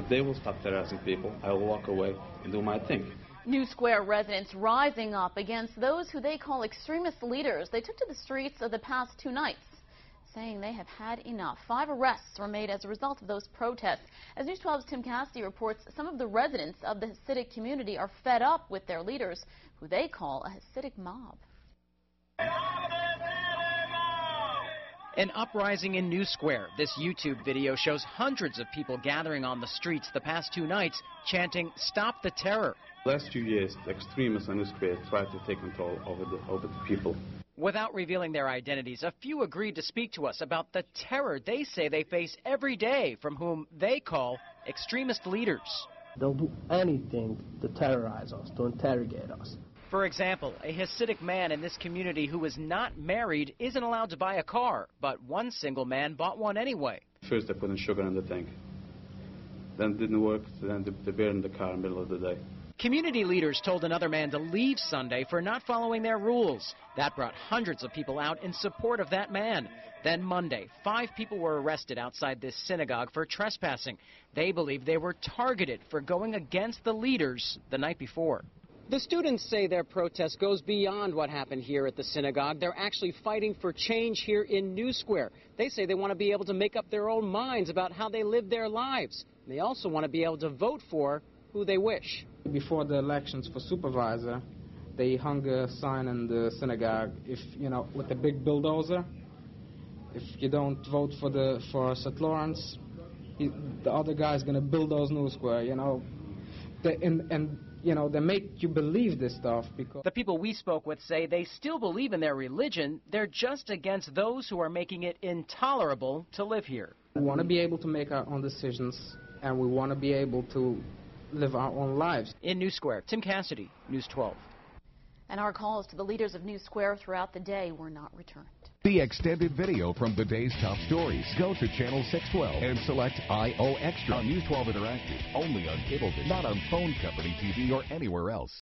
If they will stop terrorizing people, I will walk away and do my thing. New Square residents rising up against those who they call extremist leaders. They took to the streets of the past 2 nights, saying they have had enough. 5 arrests were made as a result of those protests. As News 12's Tim Cassidy reports, some of the residents of the Hasidic community are fed up with their leaders, who they call a Hasidic mob. An uprising in New Square. This YouTube video shows hundreds of people gathering on the streets the past 2 nights, chanting, "Stop the terror." Last few years, the extremists on New Square tried to take control over the people. Without revealing their identities, a few agreed to speak to us about the terror they say they face every day from whom they call extremist leaders. They'll do anything to terrorize us, to interrogate us. For example, a Hasidic man in this community who is not married isn't allowed to buy a car, but one single man bought one anyway. First, they put in sugar in the tank. Then it didn't work, so then they burned the car in the middle of the day. Community leaders told another man to leave Sunday for not following their rules. That brought hundreds of people out in support of that man. Then Monday, 5 people were arrested outside this synagogue for trespassing. They believe they were targeted for going against the leaders the night before. The students say their protest goes beyond what happened here at the synagogue. They're actually fighting for change here in New Square. They say they want to be able to make up their own minds about how they live their lives. And they also want to be able to vote for who they wish. Before the elections for supervisor, they hung a sign in the synagogue, with a big bulldozer. If you don't vote for St. Lawrence, the other guy's going to bulldoze New Square, They make you believe this stuff because... The people we spoke with say they still believe in their religion. They're just against those who are making it intolerable to live here. We want to be able to make our own decisions, and we want to be able to live our own lives. In New Square, Tim Cassidy, News 12. And our calls to the leaders of New Square throughout the day were not returned. The extended video from the day's top stories. Go to Channel 612 and select IO Extra. On News 12 Interactive, only on Cablevision, Not on phone company TV or anywhere else.